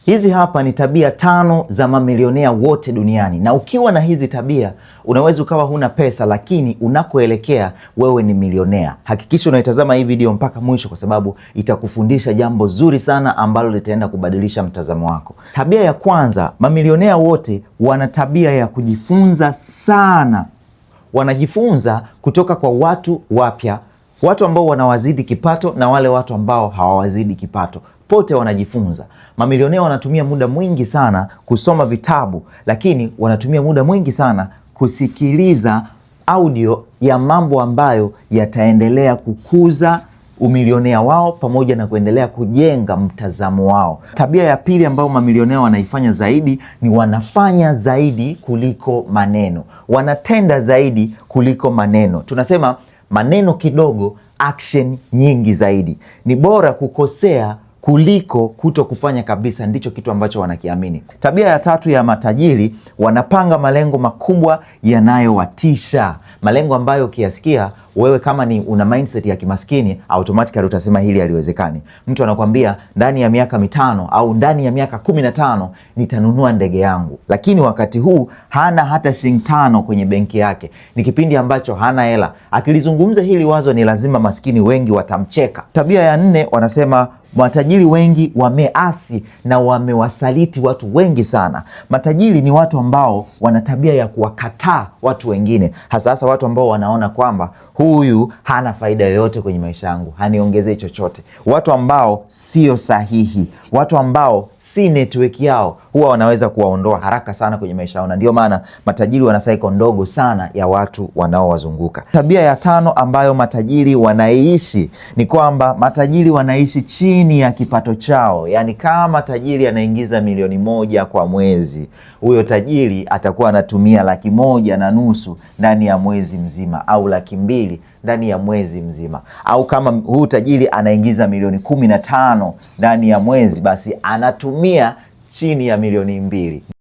Hizi hapa ni tabia 5 za mamilionea wote duniani, na ukiwa na hizi tabia unaweza ukawa huna pesa, lakini unakoelekea wewe ni milionea. Hakikisha unaitazama hii video mpaka mwisho, kwa sababu itakufundisha jambo zuri sana ambalo litaenda kubadilisha mtazamo wako. Tabia ya kwanza, mamilionea wote wana tabia ya kujifunza sana. Wanajifunza kutoka kwa watu wapya, watu ambao wanawazidi kipato na wale watu ambao hawawazidi kipato. Pote wanajifunza. Mamilionea wanatumia muda mwingi sana kusoma vitabu, lakini wanatumia muda mwingi sana kusikiliza audio ya mambo ambayo yataendelea kukuza umilionea wao pamoja na kuendelea kujenga mtazamo wao. Tabia ya pili ambayo mamilionea wanaifanya zaidi ni wanafanya zaidi kuliko maneno. Wanatenda zaidi kuliko maneno. Tunasema maneno kidogo, action nyingi zaidi. Ni bora kukosea kuliko kuto kufanya kabisa, ndicho kitu ambacho wanakiamini. Tabia ya tatu ya matajiri, wanapanga malengo makubwa yanayowatisha. Malengo ambayo ukiyasikia wewe kama ni una mindset ya kimaskini, automatically utasema hili haliwezekani. Mtu anakuambia ndani ya miaka 5 au ndani ya miaka 15 nitanunua ndege yangu, lakini wakati huu hana hata shilingi 5 kwenye benki yake. Ni kipindi ambacho hana hela. Akilizungumza hili wazo, ni lazima maskini wengi watamcheka. Tabia ya 4, wanasema matajiri wengi wameasi na wamewasaliti watu wengi sana. Matajiri ni watu ambao wana tabia ya kuwakataa watu wengine, hasa watu ambao wanaona kwamba huyu hana faida yoyote kwenye maisha yangu, haniongezei chochote. Watu ambao sio sahihi, watu ambao si network yao, huwa wanaweza kuwaondoa haraka sana kwenye maisha yao, na ndio maana matajiri wana cycle ndogo sana ya watu wanaowazunguka. Tabia ya 5 ambayo matajiri wanaishi ni kwamba matajiri wanaishi chini ya kipato chao. Yaani kama tajiri anaingiza milioni 1 kwa mwezi, huyo tajiri atakuwa anatumia 1,500,000 ndani ya mwezi mzima, au 200,000 ndani ya mwezi mzima. Au kama huyu tajiri anaingiza milioni 15 ndani ya mwezi, basi anatumia chini ya milioni 2.